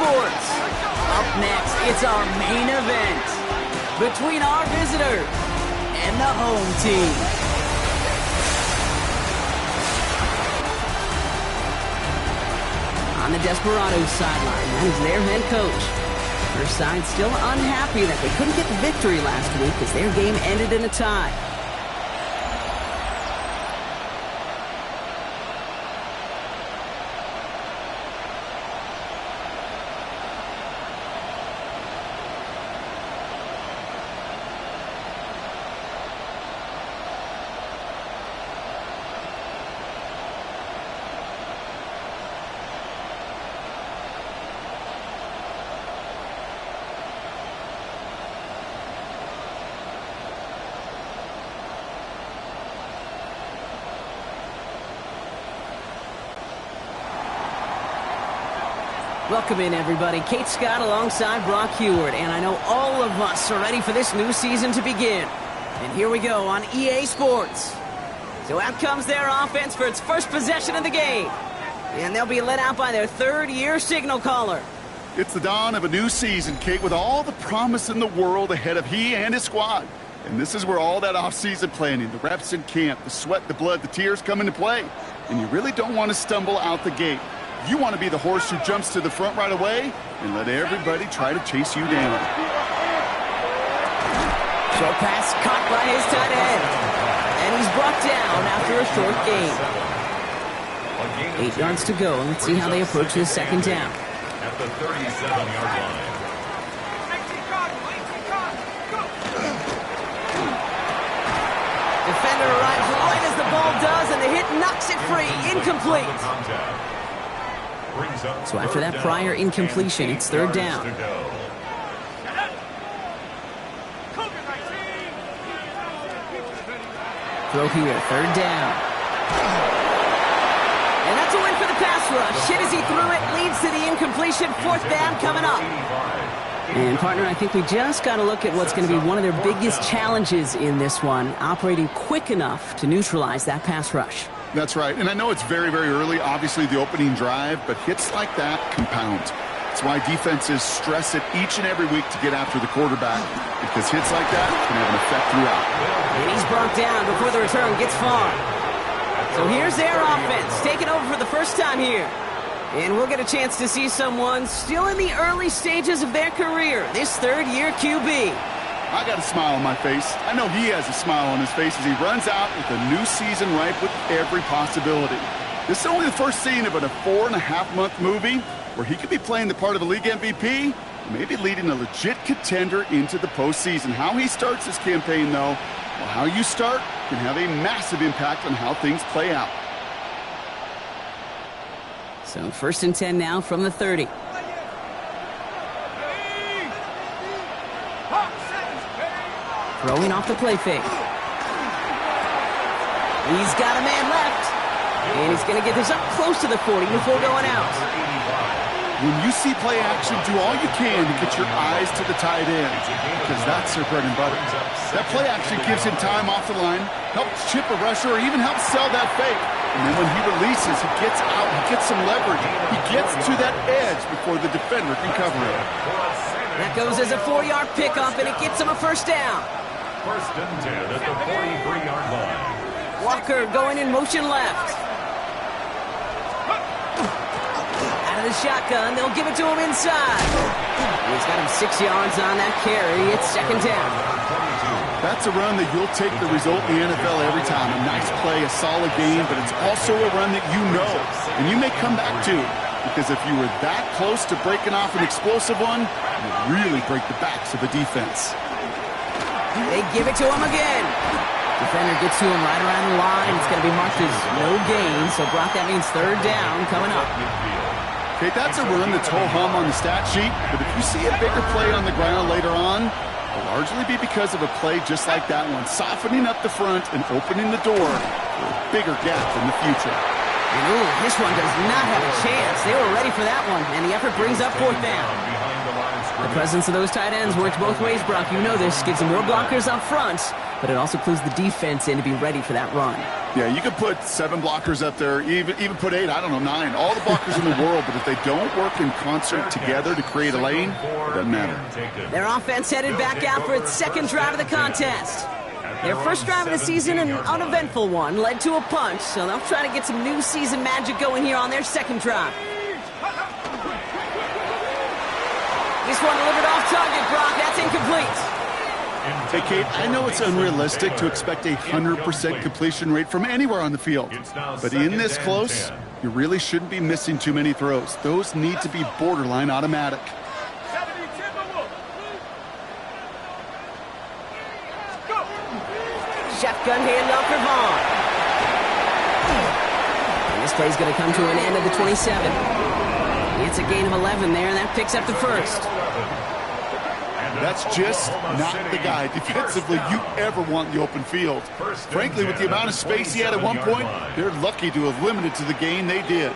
Sports. Up next, it's our main event between our visitor and the home team. On the Desperados sideline, that is their head coach. Their side still unhappy that they couldn't get the victory last week as their game ended in a tie. Welcome in, everybody. Kate Scott alongside Brock Heward, and I know all of us are ready for this new season to begin. And here we go on EA Sports. So out comes their offense for its first possession of the game. And they'll be led out by their third-year signal caller. It's the dawn of a new season, Kate, with all the promise in the world ahead of he and his squad. And this is where all that off-season planning, the reps in camp, the sweat, the blood, the tears come into play. And you really don't want to stumble out the gate. You want to be the horse who jumps to the front right away and let everybody try to chase you down. Short pass caught by his tight end. And he's brought down after a short gain. 8 yards to go. Let's see how they approach this second down. At the 37-yard line. Defender arrives right as the ball does, and the hit knocks it free. Incomplete. So after that prior incompletion, it's third down. Throw here, third down. And that's a win for the pass rush. Hit as he threw it, leads to the incompletion. Fourth down coming up. And, partner, I think we just got to look at what's going to be one of their biggest challenges in this one, operating quick enough to neutralize that pass rush. That's right, and I know it's very, very early, obviously the opening drive, but hits like that compound. That's why defenses stress it each and every week to get after the quarterback, because hits like that can have an effect throughout. And he's brought down before the return gets far. So here's their offense, taking over for the first time here. And we'll get a chance to see someone still in the early stages of their career, this third-year QB. I got a smile on my face. I know he has a smile on his face as he runs out with a new season ripe with every possibility. This is only the first scene of a 4.5-month movie where he could be playing the part of a league MVP, maybe leading a legit contender into the postseason. How he starts this campaign, though, well, how you start can have a massive impact on how things play out. So first and 10 now from the 30. Throwing off the play fake. He's got a man left. And he's going to get this up close to the 40 before going out. When you see play action, do all you can to get your eyes to the tight end, because that's their bread and butter. That play action gives him time off the line, helps chip a rusher, or even helps sell that fake. And then when he releases, he gets out, he gets some leverage. He gets to that edge before the defender can cover it. That goes as a 4-yard pickup, and it gets him a first down. First and 10 at the 43-yard line. Walker going in motion left. Out of the shotgun, they'll give it to him inside. He's got him 6 yards on that carry. It's second down. That's a run that you'll take the result in the NFL every time. A nice play, a solid game, but it's also a run that you know, and you may come back to. Because if you were that close to breaking off an explosive one, you really break the backs of the defense. They give it to him again. Defender gets to him right around the line. It's going to be marked as no gain. So, Brock, that means third down coming up. Okay, that's a run that's ho-hum on the stat sheet. But if you see a bigger play on the ground later on, it'll largely be because of a play just like that one, softening up the front and opening the door for a bigger gap in the future. And, ooh, this one does not have a chance. They were ready for that one, and the effort brings up fourth down. Behind the lines The presence of those tight ends works both ways, Brock. You know this. Gives them more blockers up front, but it also clues the defense in to be ready for that run. Yeah, you could put 7 blockers up there, even put 8, I don't know, 9. All the blockers in the world, but if they don't work in concert together to create a lane, it doesn't matter. Their offense headed back out for its second drive of the contest. Their first drive of the season, an uneventful one, led to a punch, so they'll try to get some new season magic going here on their second drive. This one delivered off target, Brock. That's incomplete. Hey, Kate, I know it's unrealistic to expect a 100% completion rate from anywhere on the field. But in this close, you really shouldn't be missing too many throws. Those need to be borderline automatic. Shotgun handoff for Vaughn. And this play's going to come to an end at the 27. It's a gain of 11 there, and that picks up the first. That's just not the guy defensively you ever want in the open field. Frankly, with the amount of space he had at one point, they're lucky to have limited to the gain they did.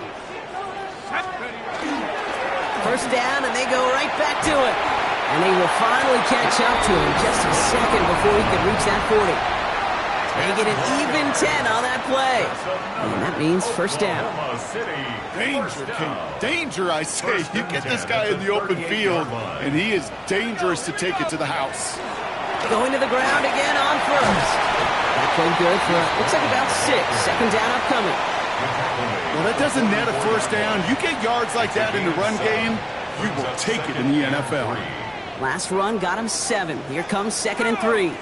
First down, and they go right back to it. And they will finally catch up to him just a second before he could reach that 40. They get an even 10 on that play. And that means first down. Danger, King. Danger, I say. You get this guy in the open field, and he is dangerous to take it to the house. Going to the ground again on first. That played good for, looks like about 6. Second down upcoming. Well, that doesn't net a first down. You get yards like that in the run game, you will take it in the NFL. Last run got him 7. Here comes 2nd and 3.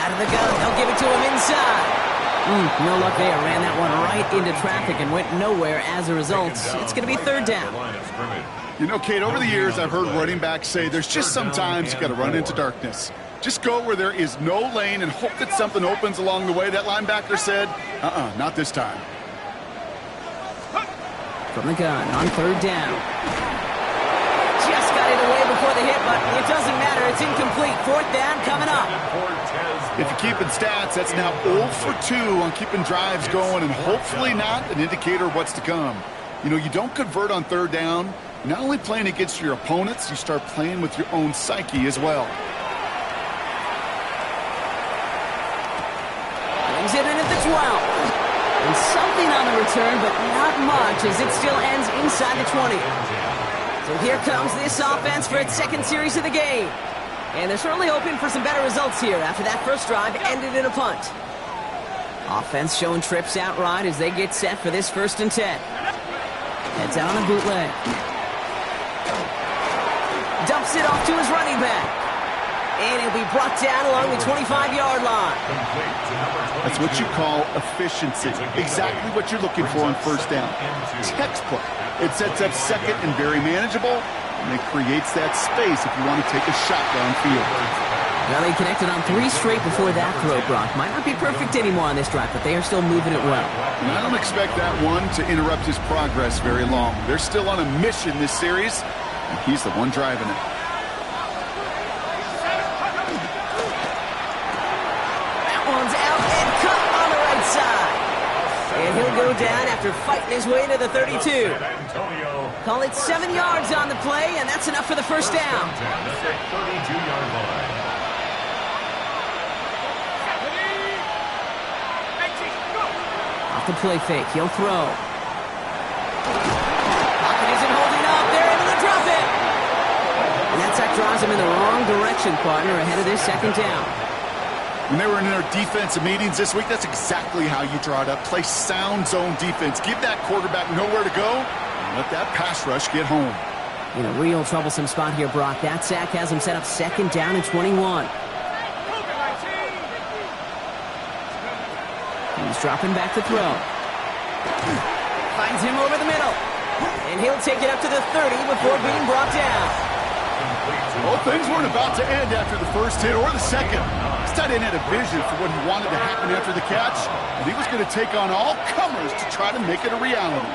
Out of the gun, they'll give it to him inside. No luck there. Ran that one right into traffic and went nowhere as a result. It's going to be third down. You know, Kate, over the years, I've heard running backs say there's just sometimes you got to run into darkness. Just go where there is no lane and hope that something opens along the way. That linebacker said, not this time. From the gun on third down. Just got it away before the hit, but it doesn't matter. It's incomplete. Fourth down coming up. If you're keeping stats, that's now 0 for 2 on keeping drives going and hopefully not an indicator of what's to come. You know, you don't convert on third down. You're not only playing against your opponents, you start playing with your own psyche as well. Brings it in at the 12. And something on the return, but not much as it still ends inside the 20. So here comes this offense for its second series of the game. And they're certainly hoping for some better results here after that first drive ended in a punt. Offense showing trips outright as they get set for this 1st and 10. Heads out on a bootleg. Dumps it off to his running back. And he'll be brought down along the 25-yard line. That's what you call efficiency. Exactly what you're looking for on first down. Textbook. It sets up second and very manageable. And it creates that space if you want to take a shot downfield. Well, they connected on 3 straight before that throw, Brock. Might not be perfect anymore on this drive, but they are still moving it well. And I don't expect that one to interrupt his progress very long. They're still on a mission this series, and he's the one driving it. That one's out and cut on the right side. And he'll go down after fighting his way to the 32. Call it 7 yards on the play, and that's enough for the first down. Off the play fake, he'll throw. Pocket isn't holding up, they're able to drop it. And that sack drives him in the wrong direction, partner, ahead of this second down. When they were in their defensive meetings this week, that's exactly how you draw it up. Play sound zone defense. Give that quarterback nowhere to go. Let that pass rush get home. In a real troublesome spot here, Brock. That sack has him set up 2nd down and 21. He's dropping back to throw. Finds him over the middle. And he'll take it up to the 30 before being brought down. Well, things weren't about to end after the first hit or the second. This tight end had a vision for what he wanted to happen after the catch, and he was going to take on all comers to try to make it a reality.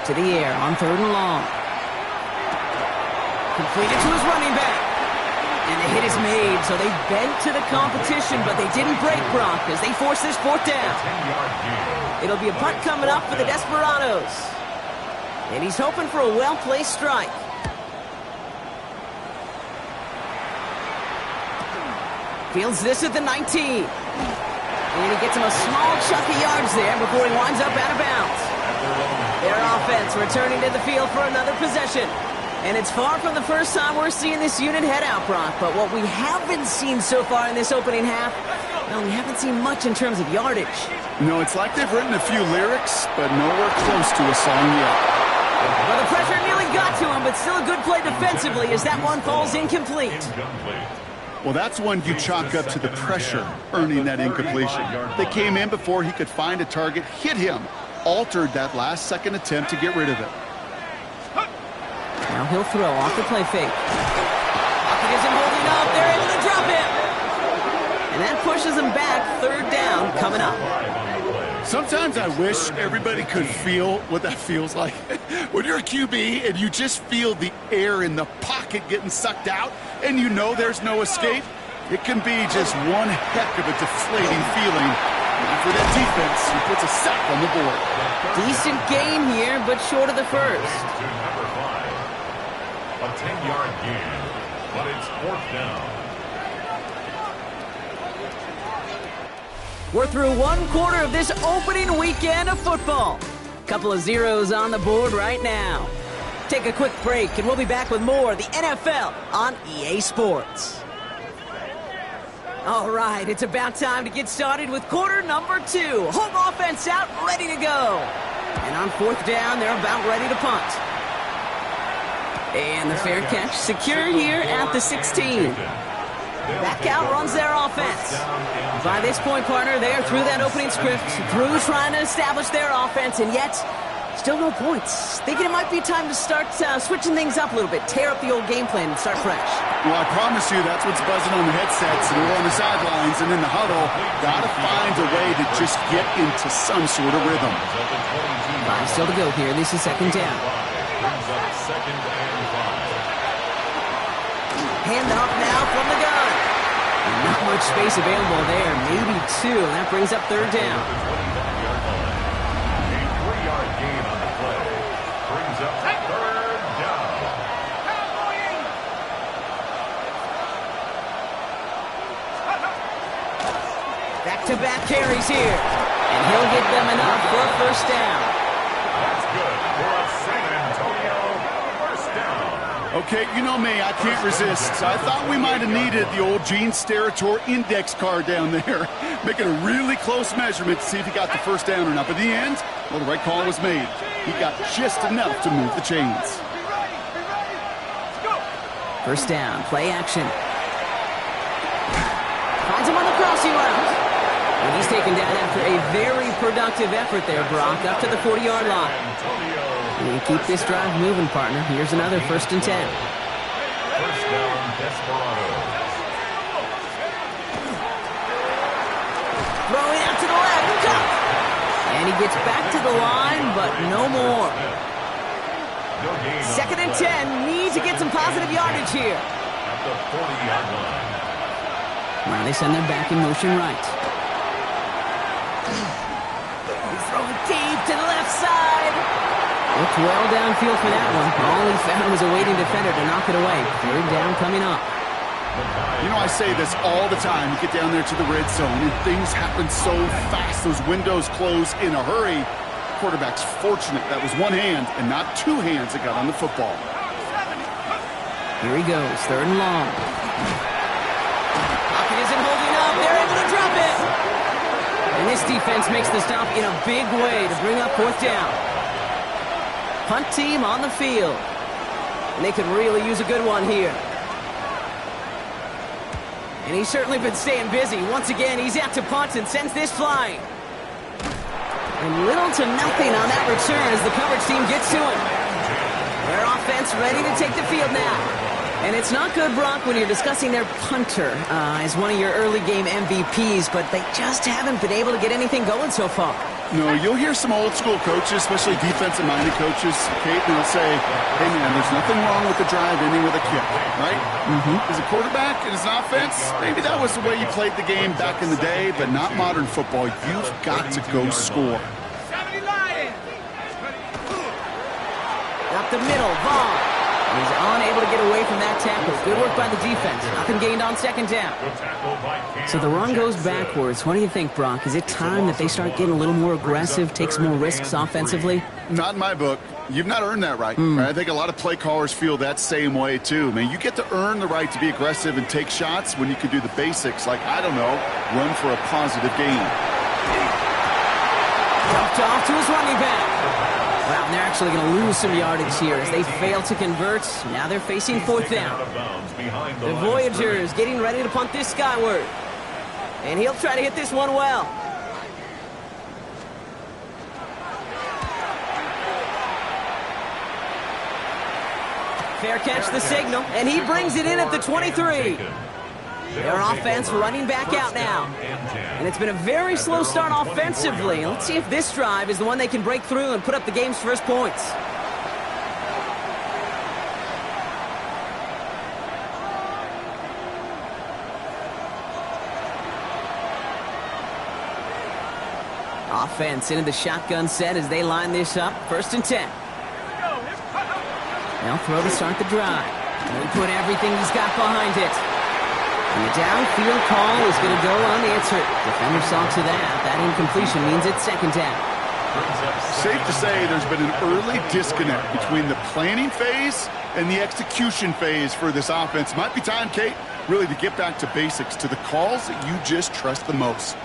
To the air on 3rd and long. Completed to his running back. And the hit is made, so they bent to the competition, but they didn't break, Brock, as they force this 4th down. It'll be a punt coming up for the Desperados. And he's hoping for a well-placed strike. Fields this at the 19. And he gets him a small chunk of yards there before he winds up out of bounds. Their offense returning to the field for another possession. And it's far from the first time we're seeing this unit head out, Brock. But what we haven't seen so far in this opening half, well, we haven't seen much in terms of yardage. No, it's like they've written a few lyrics, but nowhere close to a song yet. Well, the pressure nearly got to him, but still a good play defensively as that one falls incomplete. Well, that's one you chalk up to the pressure earning that incompletion. They came in before he could find a target, hit him, altered that last-second attempt to get rid of it. Now he'll throw off the play fake. Pocket isn't holding up. They're able to drop him. And that pushes him back. Third down coming up. Sometimes I wish everybody could feel what that feels like. When you're a QB and you just feel the air in the pocket getting sucked out and you know there's no escape, it can be just one heck of a deflating feeling. And for that defense, he puts a sack on the board. Decent gain here, but short of the first. A 10-yard gain, but it's 4th down. We're through one quarter of this opening weekend of football. Couple of zeros on the board right now. Take a quick break, and we'll be back with more of the NFL on EA Sports. All right, it's about time to get started with quarter number 2. Home offense out, ready to go. And on 4th down, they're about ready to punt. And the fair catch secure here at the 16. Back out runs their offense. By this point, partner, they are through that opening script, through trying to establish their offense, and yet still no points. Thinking it might be time to start switching things up a little bit, tear up the old game plan and start fresh. Well, I promise you that's what's buzzing on the headsets and we're on the sidelines and in the huddle. Got to find a way to just get into some sort of rhythm. 5 still to go here. This is 2nd down. Hand off now from the gun. Not much space available there. Maybe 2. And that brings up 3rd down. A 3-yard gain on the play. Brings up 3rd down. Back-to-back carries here. And he'll get them enough for a 1st down. That's good for a San Antonio 1st down. Okay, you know me, I can't resist. I thought we might have needed the old Gene Steratore index card down there, making a really close measurement to see if he got the 1st down or not. But in the end, well, the right call was made. He got just enough to move the chains. 1st down, play action. Finds him on the crossing route. And he's taken down after a very productive effort there, Brock, up to the 40-yard line. And keep this drive moving, partner. Here's another 1st and 10. 1st down, Desperado. Throwing out to the left. Cut. And he gets back to the line, but no more. 2nd and 10. Need to get some positive yardage here. At the 40-yard line. Now they send them back in motion right. He's throwing deep to the left side. Looked well downfield for that one. All he found was a waiting defender to knock it away. 3rd down coming up. You know, I say this all the time. You get down there to the red zone, and things happen so fast. Those windows close in a hurry. Quarterback's fortunate that was one hand and not 2 hands that got on the football. Here he goes, 3rd and long. Pocket isn't holding up. They're able to drop it. And this defense makes the stop in a big way to bring up 4th down. Punt team on the field. And they could really use a good one here. And he's certainly been staying busy. Once again, he's out to punt and sends this flying. And little to nothing on that return as the coverage team gets to him. Their offense ready to take the field now. And it's not good, Brock, when you're discussing their punter as one of your early game MVPs, but they just haven't been able to get anything going so far. No, you'll hear some old school coaches, especially defensive-minded coaches, Kate, and they'll say, hey, man, there's nothing wrong with the drive ending with a kick, right? As a quarterback and as an offense, maybe that was the way you played the game back in the day, but not modern football. You've got to go score. Up the middle, Vaughn. He's unable to get away from that tackle. Good work by the defense. Nothing gained on second down. So the run goes backwards. What do you think, Brock? Is it time that they start getting a little more aggressive, take some more risks offensively? Not in my book. You've not earned that right. I think a lot of play callers feel that same way, too. Man, you get to earn the right to be aggressive and take shots when you can do the basics, like, I don't know, run for a positive gain. Dumped off to his running back. Wow, and they're actually going to lose some yardage here as they fail to convert. Now they're facing fourth down. The Voyagers getting ready to punt this skyward. And he'll try to hit this one well. Fair catch the signal, and he brings it in at the 23. Their offense running back out now. And it's been a very slow start offensively. Let's see if this drive is the one they can break through and put up the game's first points. Offense into the shotgun set as they line this up. 1st and 10. They'll throw to start the drive. And he put everything he's got behind it. And the downfield call is going to go unanswered. Defender saw to that. That incompletion means it's second down. Safe to say there's been an early disconnect between the planning phase and the execution phase for this offense. Might be time, Kate, really to get back to basics, to the calls that you just trust the most.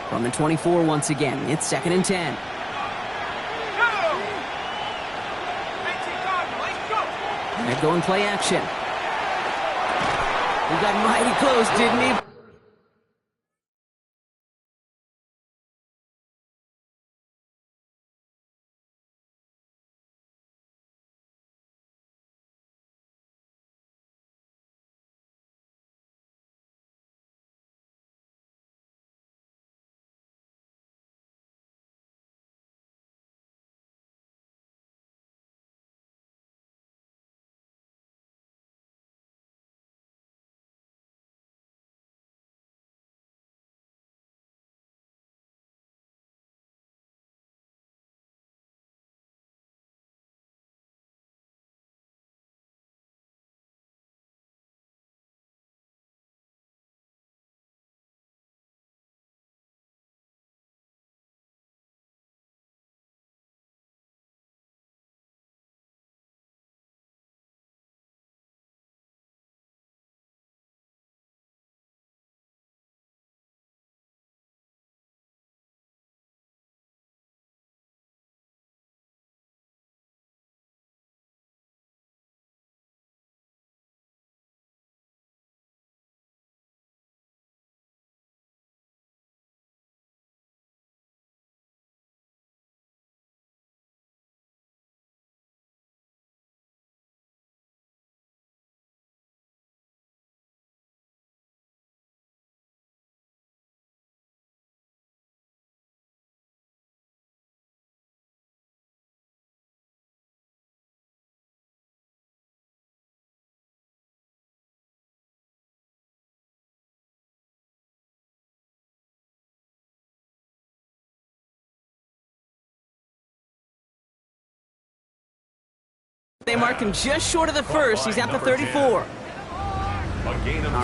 From the 24 once again, it's 2nd and 10. They're going play action. He got mighty close, didn't he? They mark him just short of the first. He's at the 34. All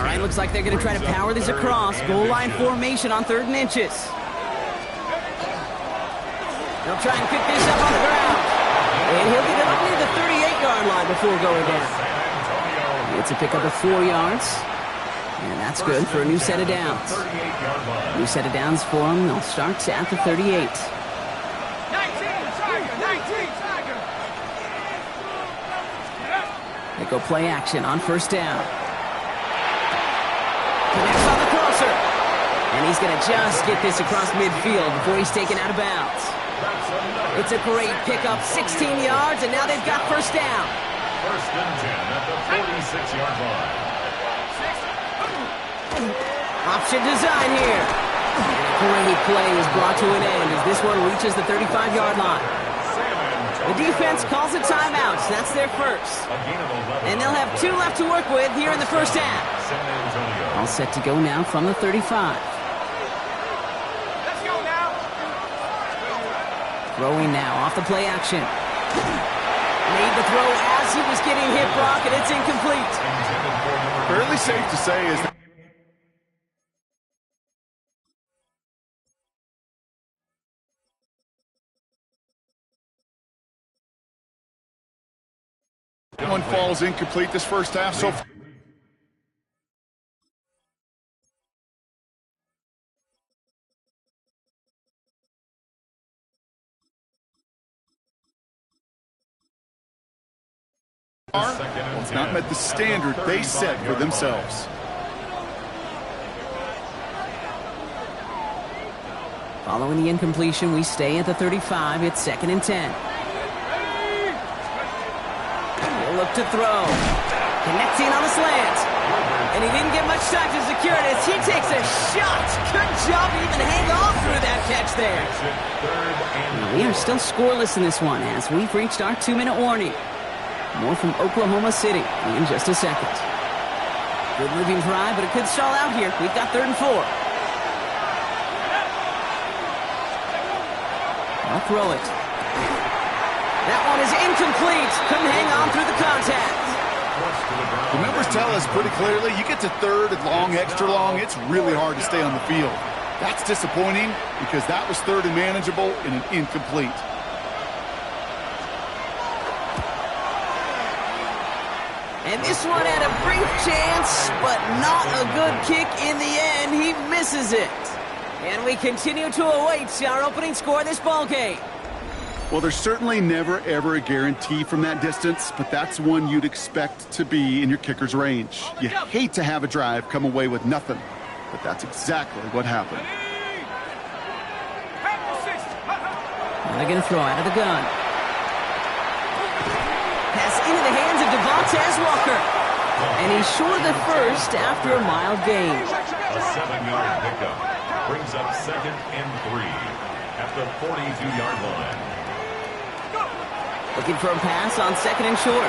right, looks like they're going to try to power this across. Goal line formation on 3rd and inches. They'll try and pick this up on the ground. And he'll get it up near the 38-yard line before going down. It's a pickup of 4 yards. And that's good for a new set of downs. New set of downs for them. They'll start at the 38. They go play action on 1st down. Connects on the crosser. And he's going to just get this across midfield before he's taken out of bounds. It's a great pickup, 16 yards, and now they've got 1st down. 1st and 10 at the 46-yard line. Option design here. And a great play is brought to an end as this one reaches the 35-yard line. The defense calls a timeout. That's their first. And they'll have 2 left to work with here in the 1st half. All set to go now from the 35. Let's go now. Throwing now off the play action. Made the throw as he was getting hit, Brock, and it's incomplete. Fairly safe to say is that one falls incomplete this first half so far. It's not met the standard they set for themselves. Following the incompletion, we stay at the 35. It's 2nd and 10. He'll look to throw. Connecting on the slant. And he didn't get much time to secure it as he takes a shot. Good job to even hang on through that catch there. We are still scoreless in this one as we've reached our 2-minute warning. More from Oklahoma City in just a second. Good moving drive, but it could stall out here. We've got 3rd and 4. I'll throw it. That one is incomplete. Couldn't hang on through the contact. The numbers tell us pretty clearly, you get to 3rd and long, extra long, it's really hard to stay on the field. That's disappointing because that was 3rd and manageable in an incomplete. And this one had a brief chance, but not a good kick in the end. He misses it. And we continue to await our opening score of this ball game. Well, there's certainly never, ever a guarantee from that distance, but that's one you'd expect to be in your kicker's range. You hate to have a drive come away with nothing, but that's exactly what happened. Now they're going to throw out of the gun. Pass into the hands of Devontae Walker. And he's short of the first after a mild gain. A 7-yard pickup brings up 2nd and 3 at the 42-yard line. Looking for a pass on 2nd and short.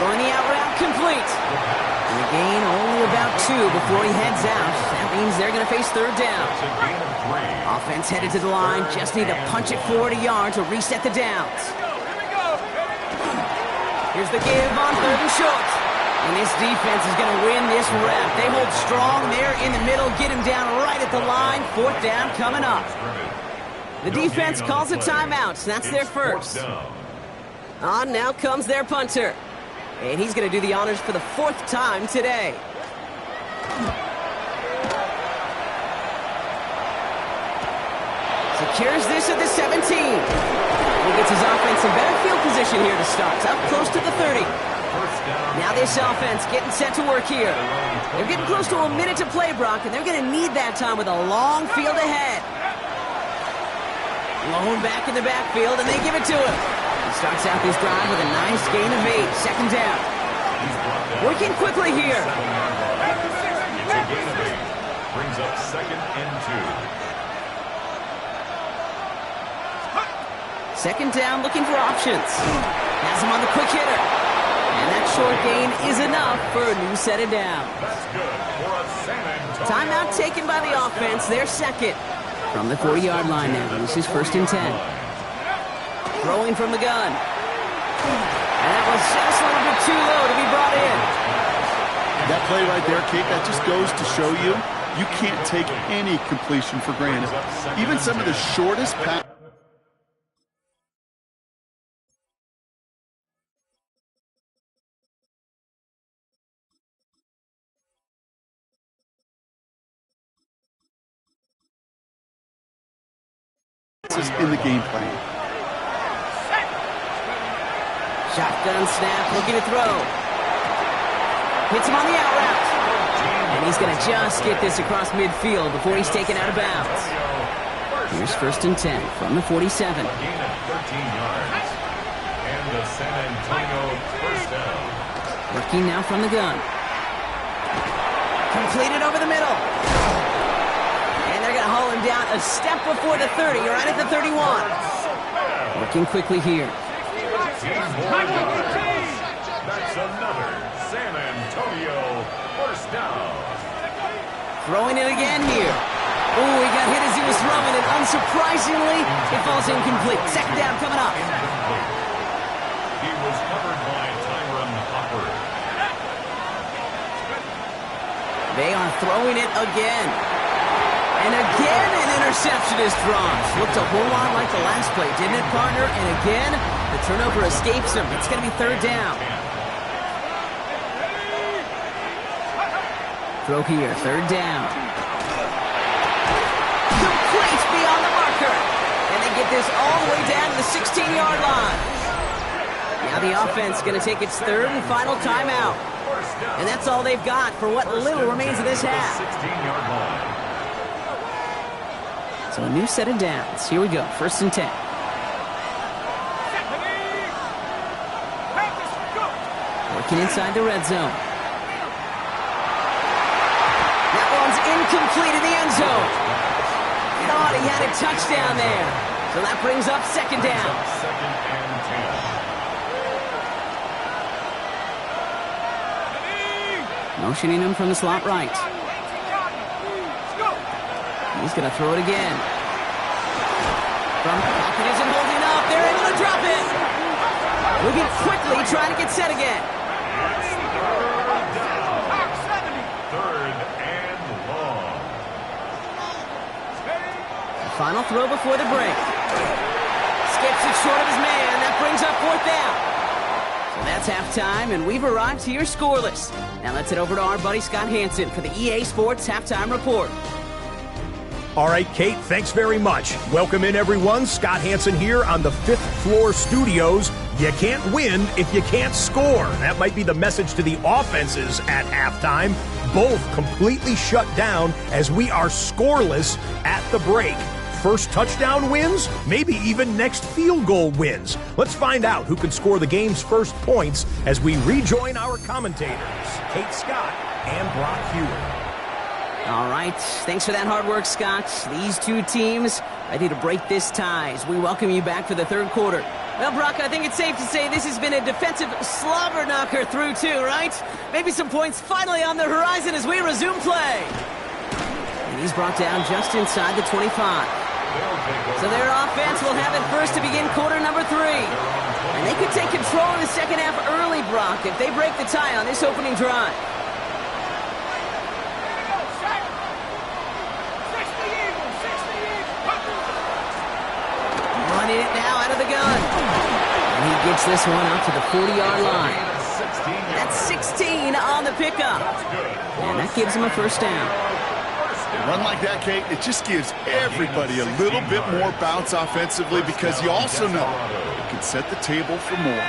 Throwing the out route complete. And the gain only about 2 before he heads out. That means they're going to face 3rd down. Offense headed to the line. Just need to punch it forward a yard to reset the downs. Here's the give on 3rd and short. And this defense is going to win this rep. They hold strong there in the middle, get him down right at the line. 4th down coming up. The defense calls a timeout. That's their first. On now comes their punter. And he's going to do the honors for the 4th time today. Secures this at the 17. He gets his offense in better field position here to start. Up close to the 30. Now this offense getting set to work here. They're getting close to a minute to play, Brock, and they're going to need that time with a long field ahead. Lone back in the backfield, and they give it to him. He starts out this drive with a nice gain of 8. 2nd down. Working quickly here. It's a gain of 8. Brings up 2nd and 2. 2nd down, looking for options. Has him on the quick hitter. And that short gain is enough for a new set of downs. That's good for a San Antonio. Timeout taken by the offense. They're 2nd. From the 40-yard line now. This is 1st and 10. Throwing from the gun. And that was just a little bit too low to be brought in. That play right there, Kate, that just goes to show you, you can't take any completion for granted. Even some of the shortest passes. In the game plan. Shotgun snap, looking to throw. Hits him on the out route. And he's going to just get this across midfield before he's taken out of bounds. Here's 1st and 10 from the 47. Gain of 13 yards. And the San Antonio 1st down. Working now from the gun. Completed over the middle. Going to haul him down a step before the 30, right at the 31. Working quickly here. That's another San Antonio 1st down. Throwing it again here. Oh, he got hit as he was throwing it. Unsurprisingly, it falls incomplete. Second down coming up. He was covered by Tyron Hopper. They are throwing it again. And again, an interception is drawn. Looked a whole lot like the last play, didn't it, partner? And again, the turnover escapes him. It's going to be third down. Throw here, third down. Complete beyond the marker. And they get this all the way down to the 16-yard line. Now the offense going to take its third and final timeout. And that's all they've got for what little remains of this half. 16-yard line. So a new set of downs. Here we go, first and 10. Working inside the red zone. That one's incomplete in the end zone. Thought he had a touchdown there. So that brings up second down. Second and 10. Motioning him from the slot right. He's going to throw it again. From pocket isn't holding up. They're able to drop it. Moving quickly, trying to get set again. Third and long. The final throw before the break. Skips it short of his man. That brings up fourth down. So that's halftime, and we've arrived here scoreless. Now let's head over to our buddy Scott Hansen for the EA Sports Halftime Report. All right, Kate, thanks very much. Welcome in, everyone. Scott Hansen here on the 5th floor studios. You can't win if you can't score. That might be the message to the offenses at halftime. Both completely shut down as we are scoreless at the break. First touchdown wins, maybe even next field goal wins. Let's find out who can score the game's first points as we rejoin our commentators, Kate Scott and Brock Hewitt. All right, thanks for that hard work, Scott. These two teams ready to break this tie as we welcome you back for the third quarter. Well, Brock, I think it's safe to say this has been a defensive slobber knocker through two, right? Maybe some points finally on the horizon as we resume play. And he's brought down just inside the 25. So their offense will have it first to begin quarter number 3. And they could take control of the second half early, Brock, if they break the tie on this opening drive. Running it now out of the gun. And he gets this one out to the 40-yard line. That's 16 on the pickup. And that gives him a first down. A run like that, Kate, it just gives everybody a little bit more bounce offensively because you also know it can set the table for more.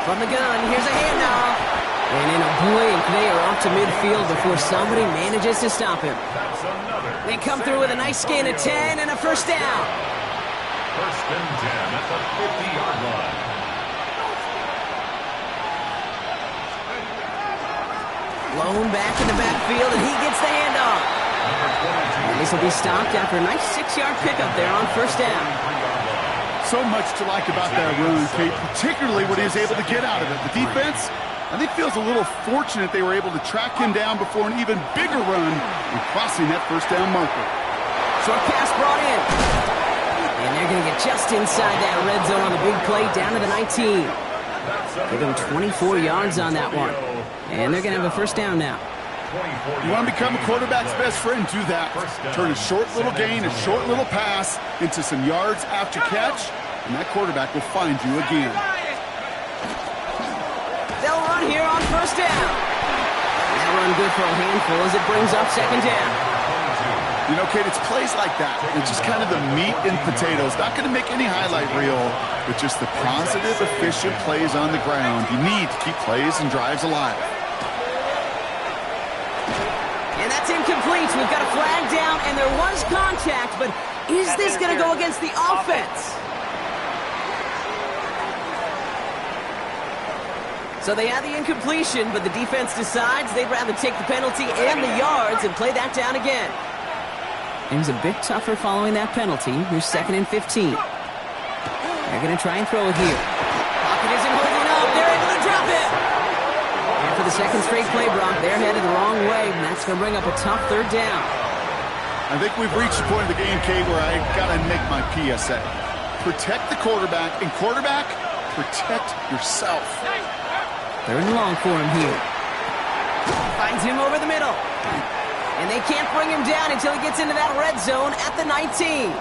From the gun, here's a handoff. And in a blink, they are off to midfield before somebody manages to stop him. They come through with a nice gain of 10 and a first down. First and 10 at the 50-yard line. Blown back in the backfield, and he gets the handoff. And this will be stopped after a nice 6-yard pickup there on first down. So much to like about that run, Kate, particularly what he was able to get out of it. The defense, I think, feels a little fortunate they were able to track him down before an even bigger run and crossing that first down marker. Short pass brought in. And they're going to get just inside that red zone on the big play down to the 19. Give him 24 yards on that one. And they're going to have a first down now. You want to become a quarterback's best friend? Do that. Turn a short little gain, a short little pass into some yards after catch, and that quarterback will find you again. They'll run here on first down. That run good for a handful as it brings up second down. You know, Kate, it's plays like that. It's just kind of the meat and potatoes. Not going to make any highlight reel, but just the positive, efficient plays on the ground. You need to keep plays and drives alive. And that's incomplete. We've got a flag down, and there was contact, but is this going to go against the offense? So they had the incompletion, but the defense decides they'd rather take the penalty and the yards and play that down again. It was a bit tougher following that penalty. Here's second and 15. They're going to try and throw it here. Pocket isn't holding up. They're able to drop it. And for the the second straight play, Brock. They're headed the wrong way, and that's going to bring up a tough third down. I think we've reached the point of the game, Kate, where I got to make my PSA. Protect the quarterback, and quarterback, protect yourself. Third and long for him here. Finds him over the middle. And they can't bring him down until he gets into that red zone at the 19.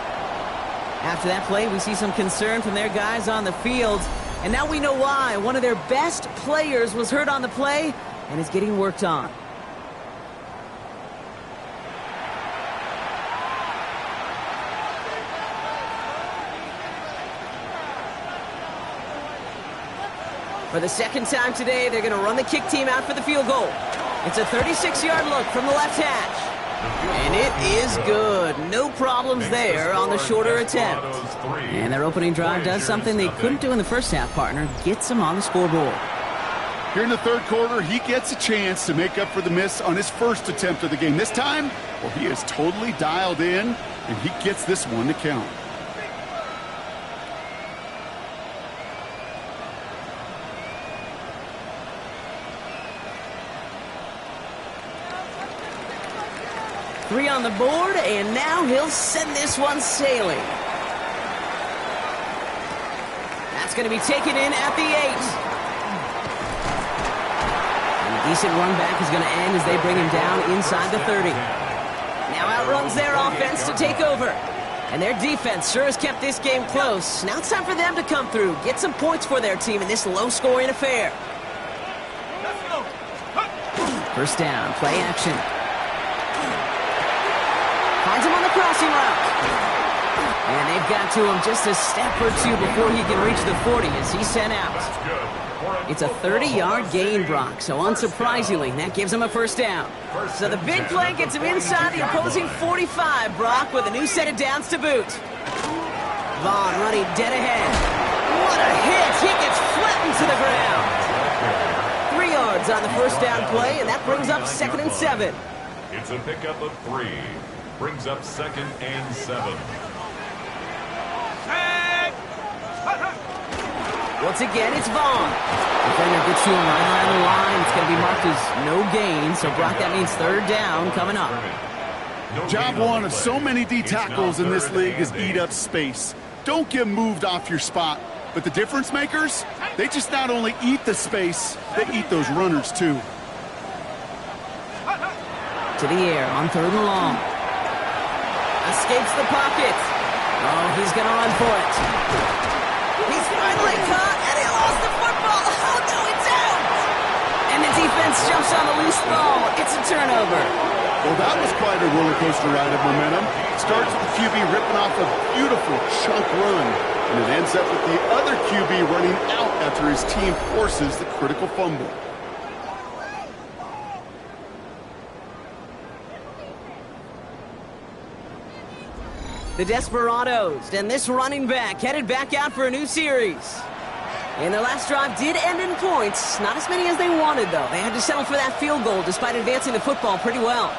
After that play, we see some concern from their guys on the field. And now we know why. One of their best players was hurt on the play and is getting worked on. For the second time today, they're going to run the kick team out for the field goal. It's a 36-yard look from the left hash. And it is good. No problems there on the shorter attempt. And their opening drive does something they couldn't do in the first half, partner. Gets them on the scoreboard. Here in the third quarter, he gets a chance to make up for the miss on his first attempt of the game. This time, well, he is totally dialed in, and he gets this one to count. Three on the board, and now he'll send this one sailing. That's going to be taken in at the 8. And a decent run back is going to end as they bring him down inside the 30. Now outruns their offense to take over. And their defense sure has kept this game close. Now it's time for them to come through, get some points for their team in this low-scoring affair. First down, play action. Finds him on the crossing route. And they've got to him just a step or two before he can reach the 40 as he's sent out. It's a 30-yard gain, Brock, so unsurprisingly, that gives him a first down. So the big play gets him inside the opposing 45, Brock, with a new set of downs to boot. Vaughn running dead ahead. What a hit! He gets flattened to the ground. 3 yards on the first down play, and that brings up 2nd and 7. It's a pickup of 3. Brings up 2nd and 7. Once again, it's Vaughn. Defender gets to him right on the line. It's going to be marked as no gain. So, Brock, that means third down coming up. Job one of so many D tackles in this league is eat up space. Don't get moved off your spot. But the difference makers, they just not only eat the space, they eat those runners too. To the air on third and long. Escapes the pocket. Oh, he's going to run for it. He's finally caught, and he lost the football. Oh, no, it's out. And the defense jumps on the loose ball. It's a turnover. Well, that was quite a roller coaster ride of momentum. Starts with the QB ripping off a beautiful chunk run, and it ends up with the other QB running out after his team forces the critical fumble. The Desperados and this running back headed back out for a new series. And their last drive did end in points. Not as many as they wanted, though. They had to settle for that field goal despite advancing the football pretty well.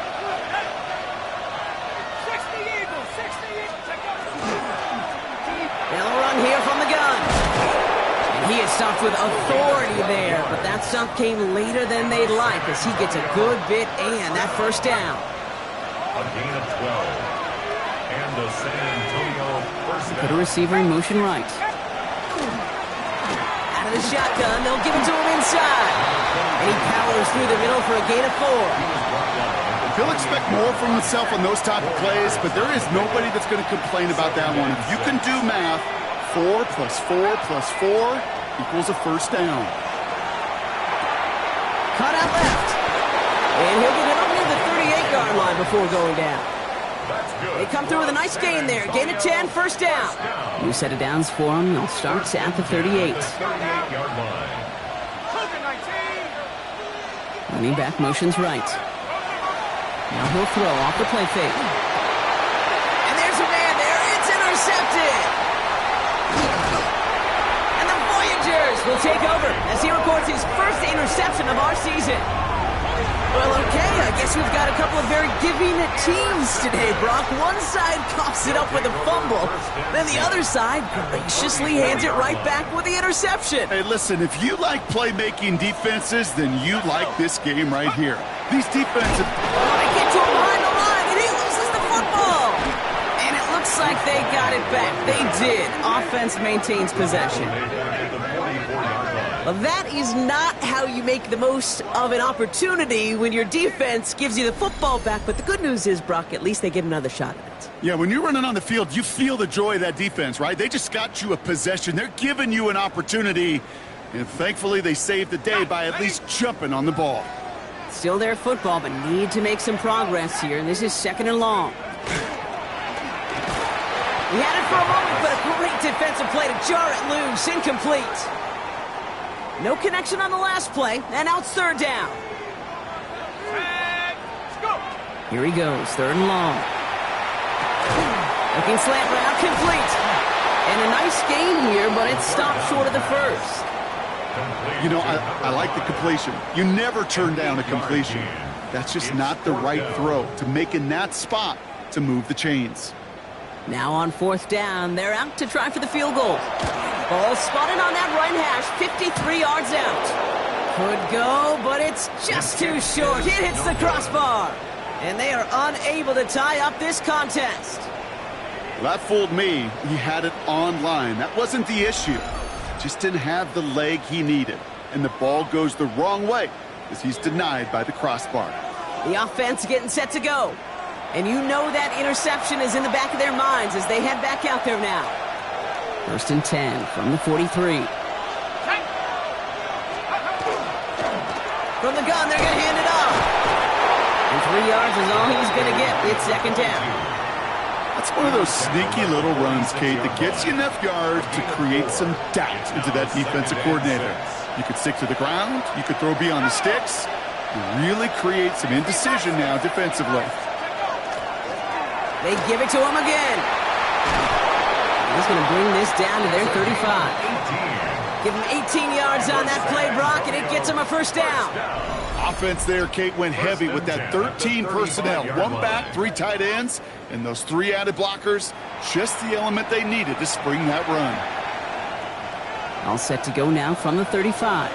They'll run here from the gun. And he is stopped with authority there, but that stop came later than they'd like as he gets a good bit and that first down. A gain of 12. And the San Antonio first down. Put a receiver in motion right. Out of the shotgun, they'll give it to him inside. And he powers through the middle for a gain of 4. He'll expect more from himself on those type of plays, but there is nobody that's going to complain about that one. If you can do math, 4 plus 4 plus 4 equals a first down. Cut out left. And he'll get it up near the 38-yard line before going down. They come through with a nice gain there. Gain of 10, first down. New set of downs for him. They'll start at the 38. Running back motions right. Now he'll throw off the play fake. And there's a man there. It's intercepted. And the Voyagers will take over as he records his first interception of our season. Well, okay, I guess we've got a couple of very giving teams today, Brock. One side coughs it up with a fumble, then the other side graciously hands it right back with the interception. Hey, listen, if you like playmaking defenses, then you like this game right here. These defensive... They get to him behind the line, and he loses the football. And it looks like they got it back. They did. Offense maintains possession. Well, that is not how you make the most of an opportunity when your defense gives you the football back. But the good news is, Brock, at least they get another shot at it. Yeah, when you're running on the field, you feel the joy of that defense, right? They just got you a possession. They're giving you an opportunity. And thankfully, they saved the day by at least jumping on the ball. Still their football, but need to make some progress here. And this is 2nd and long. He had it for a moment, but a great defensive play to jar it loose. Incomplete. No connection on the last play, and now it's 3rd down. Here he goes, 3rd and long. Looking slant route, complete. And a nice gain here, but it's stopped short of the first. You know, I like the completion. You never turn down a completion. That's just not the right throw to make in that spot to move the chains. Now on 4th down, they're out to try for the field goal. Ball spotted on that right hash, 53 yards out. Could go, but it's just too short. It hits the crossbar. And they are unable to tie up this contest. That fooled me. He had it on line. That wasn't the issue. Just didn't have the leg he needed. And the ball goes the wrong way as he's denied by the crossbar. The offense getting set to go. And you know that interception is in the back of their minds as they head back out there now. 1st and 10 from the 43. From the gun, they're going to hand it off. And 3 yards is all he's going to get. It's 2nd down. That's one of those sneaky little runs, Kate, that gets you enough yards to create some doubt into that defensive coordinator. You could stick to the ground. You could throw beyond the sticks. You really create some indecision now defensively. They give it to him again. He's going to bring this down to their 35. Give him 18 yards on that play, Brock, and it gets him a 1st down. Offense there, Kate, went heavy with that 13 personnel. 1 back, 3 tight ends, and those 3 added blockers. Just the element they needed to spring that run. All set to go now from the 35.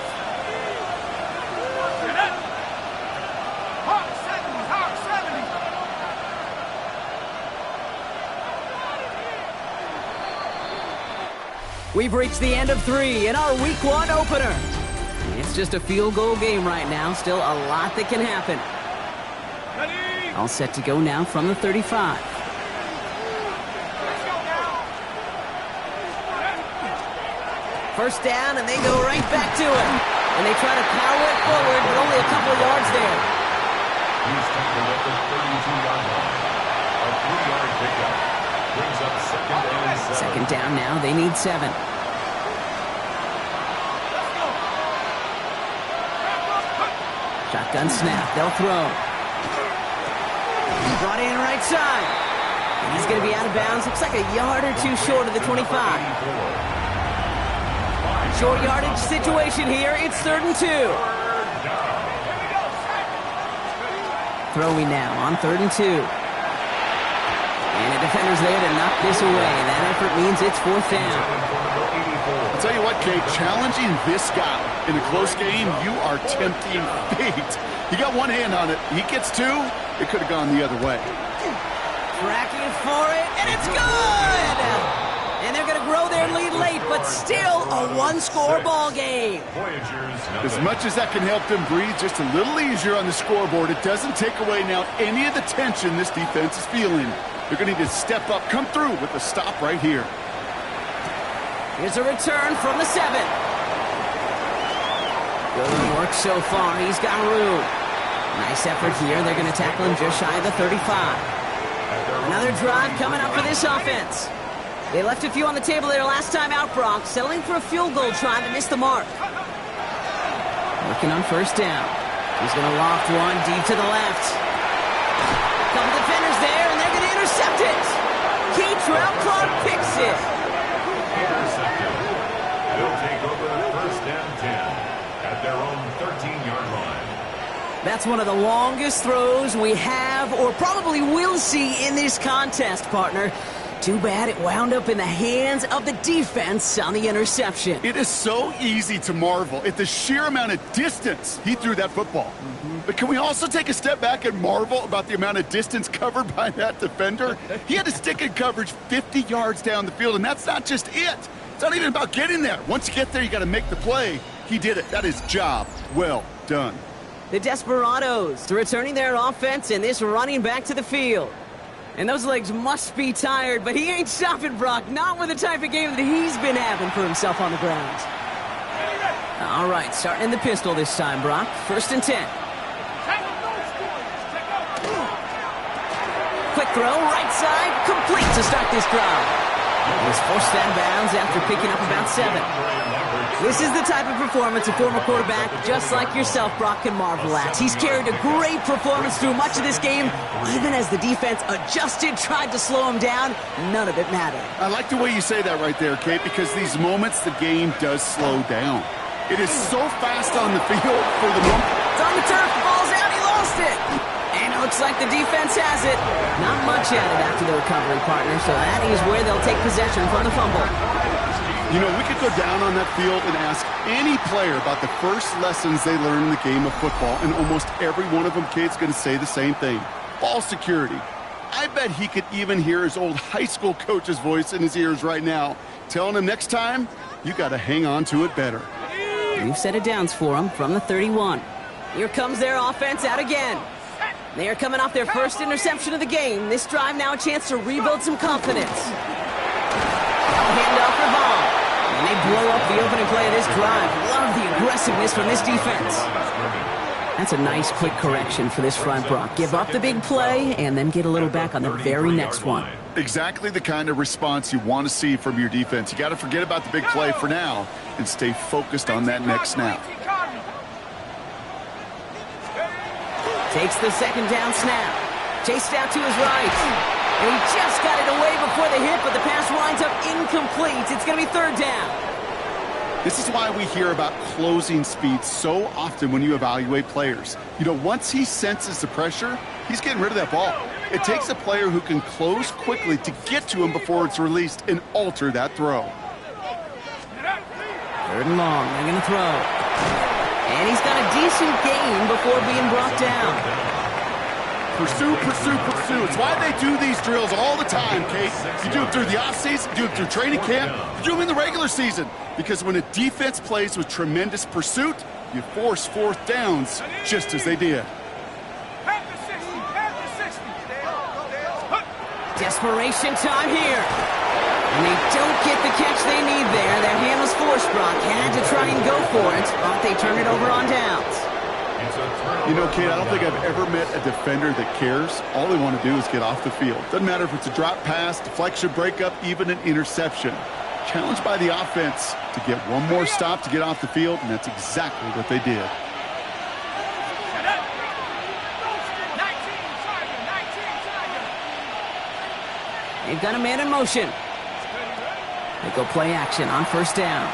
We've reached the end of 3 in our Week 1 opener. It's just a field goal game right now. Still a lot that can happen. All set to go now from the 35. First down, and they go right back to it. And they try to power it forward, but only a couple of yards there. He's tackled at the 32-yard line. A 3-yard pickup brings up 2nd and 7. 2nd down now. They need 7. Shotgun snap. They'll throw. Brought in right side. And he's going to be out of bounds. Looks like a yard or 2 short of the 25. Short yardage situation here. It's 3rd and 2. Throwing now on 3rd and 2. And the defender's there to knock this away. That effort means it's 4th down. I'll tell you what, Kate, challenging this guy in a close game, you are tempting fate. He got one hand on it. He gets 2. It could have gone the other way. Tracking for it, and it's good! And they're going to grow their lead late, but still a 1-score ball game. As much as that can help them breathe just a little easier on the scoreboard, it doesn't take away now any of the tension this defense is feeling. They're going to need to step up, come through with a stop right here. Here's a return from the 7. Good work so far. He's got room. Nice effort here. They're going to tackle him just shy of the 35. Another drive coming up for this offense. They left a few on the table there last time out, Brock. Settling for a field goal try to miss the mark. Working on 1st down. He's going to loft one deep to the left. Couple defenders there, and they're going to intercept it. Keytrell Clark picks it. Intercepted. They'll take over 1st and 10 at their own 13-yard line. That's one of the longest throws we have or probably will see in this contest, partner. Too bad it wound up in the hands of the defense on the interception. It is so easy to marvel at the sheer amount of distance he threw that football. But can we also take a step back and marvel about the amount of distance covered by that defender? He had to stick in coverage 50 yards down the field, and that's not just it. It's not even about getting there. Once you get there, you got to make the play. He did it. That is job well done. The Desperados returning their offense and this running back to the field. And those legs must be tired, but he ain't stopping, Brock. Not with the type of game that he's been having for himself on the ground. All right, starting in the pistol this time, Brock. 1st and 10. Quick throw, right side, complete to start this drive. He was forced out of bounds after picking up about 7. This is the type of performance a former quarterback just like yourself, Brock, can marvel at. He's carried a great performance through much of this game. Even as the defense adjusted, tried to slow him down, none of it mattered. I like the way you say that right there, Kate, because these moments the game does slow down. It is so fast on the field for the moment. It's on the turf, falls out, he lost it. And it looks like the defense has it. Not much added after the recovery, partner, so that is where they'll take possession from the fumble. You know, we could go down on that field and ask any player about the first lessons they learned in the game of football, and almost every one of them, Kate's going to say the same thing. Ball security. I bet he could even hear his old high school coach's voice in his ears right now, telling him next time, you got to hang on to it better. We've set it downs for him from the 31. Here comes their offense out again. They are coming off their first interception of the game. This drive now a chance to rebuild some confidence. Hand off for Vaughn. And they blow up the opening play of this drive. Love the aggressiveness from this defense. That's a nice quick correction for this front, Brock. Give up the big play and then get a little back on the very next one. Exactly the kind of response you want to see from your defense. You got to forget about the big play for now and stay focused on that next snap. Takes the 2nd down snap. Chased out to his right. And he just got it away before the hit, but the pass winds up incomplete. It's going to be 3rd down. This is why we hear about closing speed so often when you evaluate players. You know, once he senses the pressure, he's getting rid of that ball. It takes a player who can close quickly to get to him before it's released and alter that throw. 3rd and long. They're going to throw. And he's got a decent gain before being brought down. Pursue, pursue, pursue. It's why they do these drills all the time, Kate. You do it through the offseason, you do it through training camp, you do them in the regular season. Because when a defense plays with tremendous pursuit, you force 4th downs just as they did. Desperation time here. And they don't get the catch they need there. Their hand was forced, Brock. Had to try and go for it, but they turn it over on downs. You know, Kate, I don't think I've ever met a defender that cares. All they want to do is get off the field. Doesn't matter if it's a drop pass, deflection, breakup, even an interception. Challenged by the offense to get one more stop to get off the field, and that's exactly what they did. They've got a man in motion. They go play action on 1st down.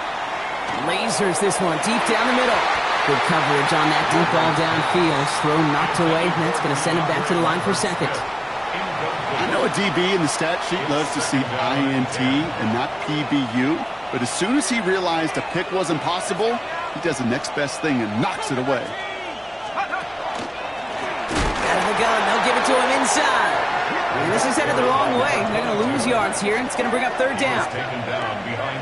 Lasers this one deep down the middle. Good coverage on that deep ball downfield. Throw knocked away, and that's going to send him back to the line for 2nd. I know a DB in the stat sheet loves to see INT and not PBU, but as soon as he realized a pick wasn't possible, he does the next best thing and knocks it away. Out of the gun, they'll give it to him inside. And this is headed the wrong way. They're going to lose yards here, and it's going to bring up 3rd down.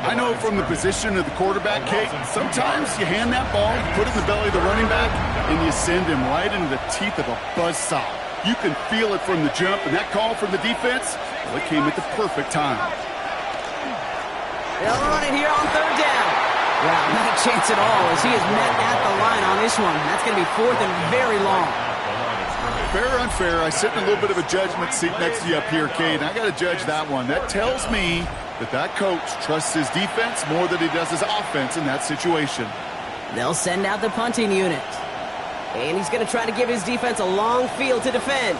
I know from the position of the quarterback, Kate, sometimes you hand that ball, you put it in the belly of the running back, and you send him right into the teeth of a buzzsaw. You can feel it from the jump, and that call from the defense, well, it came at the perfect time. They'll run it here on 3rd down. Wow, not a chance at all as he is met at the line on this one. That's going to be 4th and very long. Fair or unfair, I sit in a little bit of a judgment seat next to you up here, Kate, and I got to judge that one. That tells me that coach trusts his defense more than he does his offense in that situation. They'll send out the punting unit. And he's going to try to give his defense a long field to defend.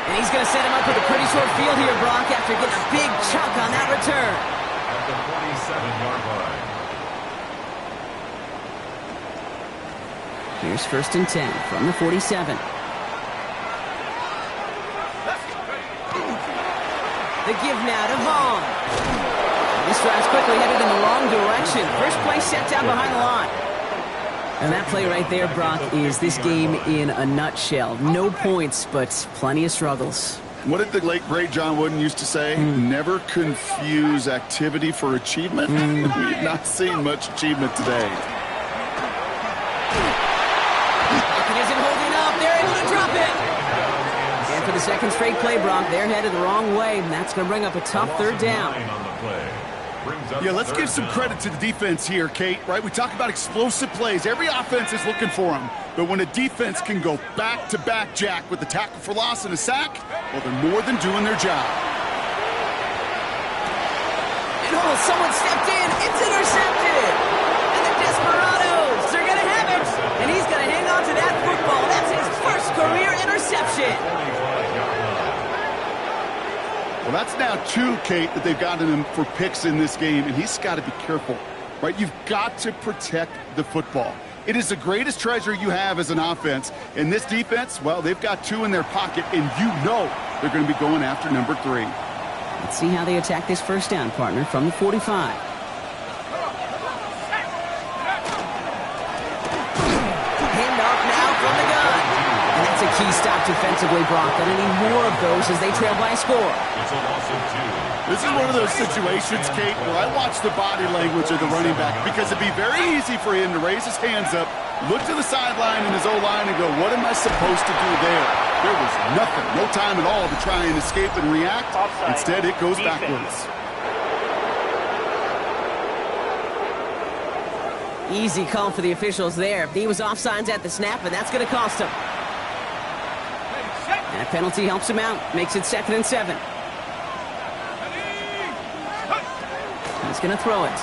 And he's going to set him up with a pretty pretty short field here, Brock, after getting a big chunk on that return. At the 47-yard line. Here's 1st and 10 from the 47. The give now to Vaughn. This drive's quickly headed in the wrong direction. First play set down behind the line. And that play right there, Brock, is this game in a nutshell. No points, but plenty of struggles. What did the late, great John Wooden used to say? Never confuse activity for achievement. We've not seen much achievement today. It isn't holding up. They're able to drop it. And for the second straight play, Brock, they're headed the wrong way, and that's going to bring up a tough 3rd down. Yeah, let's give some credit to the defense here, Kate, right? We talk about explosive plays. Every offense is looking for them. But when a defense can go back-to-back, Jack, with a tackle for loss and a sack, well, they're more than doing their job. And someone stepped in. It's intercepted. And the Desperados are going to have it. And he's going to hang on to that football. That's his first career interception. Well, that's now 2, Kate, that they've gotten him for picks in this game, and he's got to be careful, right? You've got to protect the football. It is the greatest treasure you have as an offense, and this defense, well, they've got 2 in their pocket, and you know they're going to be going after number 3. Let's see how they attack this first down, partner, from the 45. Handoff now from the gun. And that's a key stop defensively, Brock. Gonna need more of those as they trail by a score. It's a loss of 2. This is one of those situations, Kate, where I watch the body language of the running back because it'd be very easy for him to raise his hands up, look to the sideline in his O-line and go, what am I supposed to do there? There was nothing, no time at all to try and escape and react. Instead, it goes backwards. Easy call for the officials there. He was offsides at the snap, and that's going to cost him. That penalty helps him out, makes it 2nd and 7. He's going to throw it.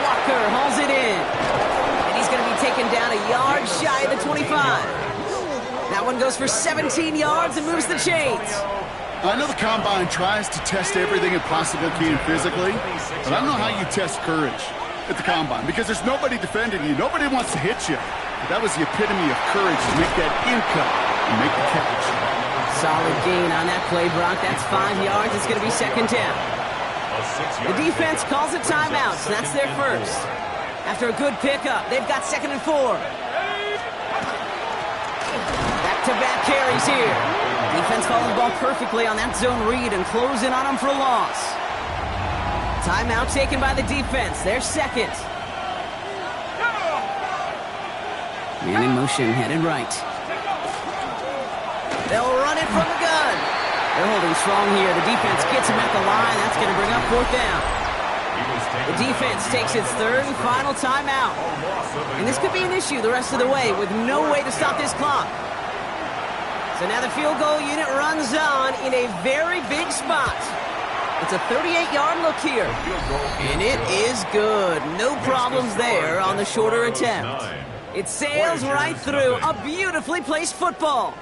Walker hauls it in. And he's going to be taken down a yard shy of the 25. That one goes for 17 yards and moves the chains. I know the Combine tries to test everything it possibly can physically, but I don't know how you test courage at the Combine because there's nobody defending you. Nobody wants to hit you. But that was the epitome of courage to make that in-cut and make the catch. Solid gain on that play, Brock. That's 5 yards. It's going to be 2nd down. The defense calls a timeout, so that's their first. After a good pickup, they've got 2nd and 4. Back-to-back carries here. Defense following the ball perfectly on that zone read and closing on them for a loss. Timeout taken by the defense. They're 2nd. Man in motion, headed right. They'll run it from the gun. They're holding strong here. The defense gets him at the line. That's going to bring up 4th down. The defense takes its 3rd and final timeout. And this could be an issue the rest of the way with no way to stop this clock. So now the field goal unit runs on in a very big spot. It's a 38-yard look here. And it is good. No problems there on the shorter attempt. It sails right through a beautifully placed football.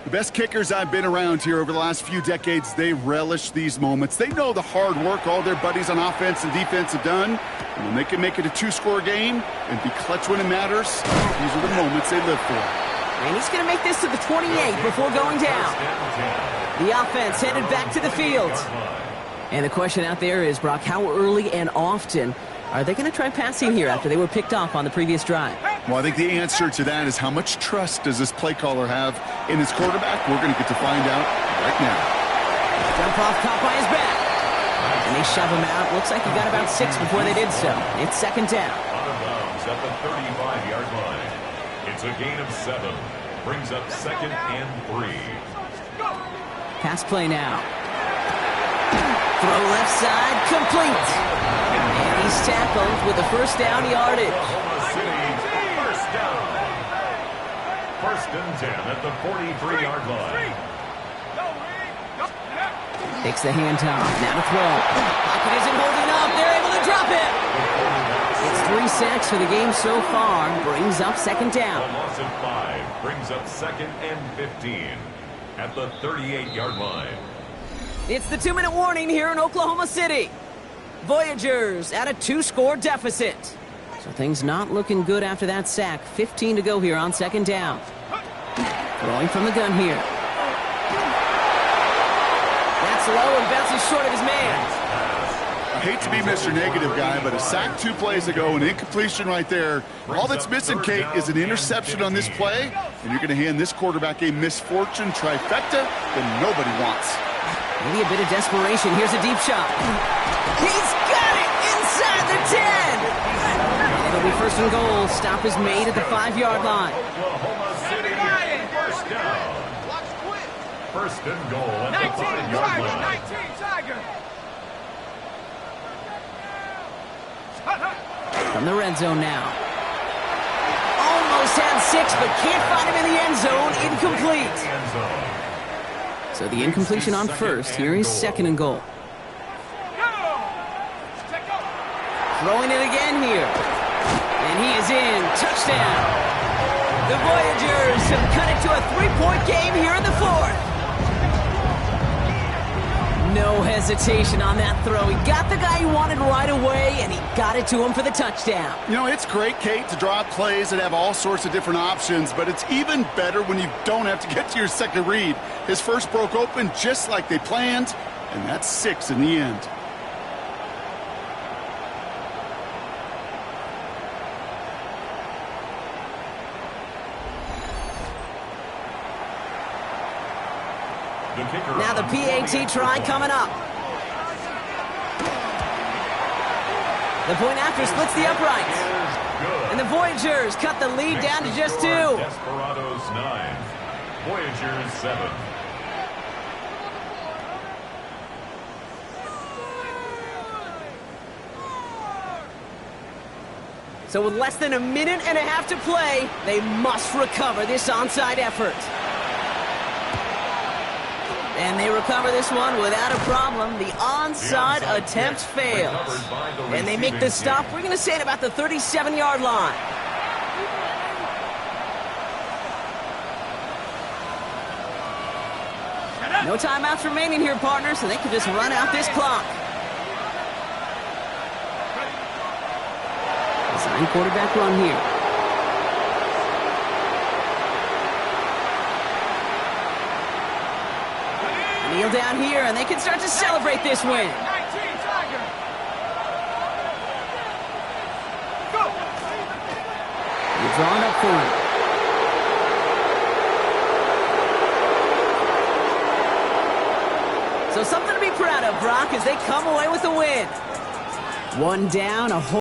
The best kickers I've been around here over the last few decades, they relish these moments. They know the hard work all their buddies on offense and defense have done. And when they can make it a 2-score game and be clutch when it matters, these are the moments they live for. And he's going to make this to the 28 before going down. The offense headed back to the field. And the question out there is, Brock, how early and often are they going to try passing here after they were picked off on the previous drive? Well, I think the answer to that is how much trust does this play caller have in his quarterback? We're going to get to find out right now. Jump off caught by his back. And they shove him out. Looks like he got about 6 before they did so. It's 2nd down. Out of bounds at the 35-yard line. It's a gain of 7. Brings up 2nd and 3. Pass play now. Throw left side, complete. And he's tackled with a 1st down yardage. Oklahoma City, 1st down. 1st and 10 at the 43-yard line. Takes the handoff. Now to throw. Pocket isn't holding up. They're able to drop it. It's 3 sacks for the game so far. Brings up 2nd down. A loss of 5. Brings up 2nd and 15. at the 38-yard line. It's the 2-minute warning here in Oklahoma City. Voyagers at a 2-score deficit. So things not looking good after that sack. 15 to go here on second down. Throwing from the gun here. That's low and bounces short of his man. I hate to be Mr. Negative guy, but a sack 2 plays ago, an incompletion right there. All that's missing, Kate, is an interception on this play, and you're going to hand this quarterback a misfortune trifecta that nobody wants. Maybe a bit of desperation. Here's a deep shot. He's got it inside the 10. It'll be first and goal. Stop is made at the 5-yard line. Oklahoma City, first down. First and goal at the 5-yard line. 19 Tiger. From the red zone now. Almost had 6, but can't find him in the end zone. Incomplete. So the incompletion on first. Here is second and goal. Throwing it again here. And he is in. Touchdown. The Voyagers have cut it to a 3-point game here in the 4th. No hesitation on that throw. He got the guy he wanted right away, and he got it to him for the touchdown. You know, it's great, Kate, to draw up plays that have all sorts of different options, but it's even better when you don't have to get to your second read. His first broke open just like they planned, and that's 6 in the end. Now the PAT try coming up. The point after splits the uprights. And the Voyagers cut the lead down to just 2. Desperados 9. Voyagers 7. So with less than a minute and a half to play, they must recover this onside effort. And they recover this one without a problem. The onside attempt fails. And they make the stop, we're going to say, at about the 37-yard line. No timeouts remaining here, partners, so they can just run out this clock. Design quarterback run here. Kneel down here, and they can start to celebrate this win. 19 Tiger. Go. You're drawing up for it. So something to be proud of, Brock, as they come away with the win. One down, a whole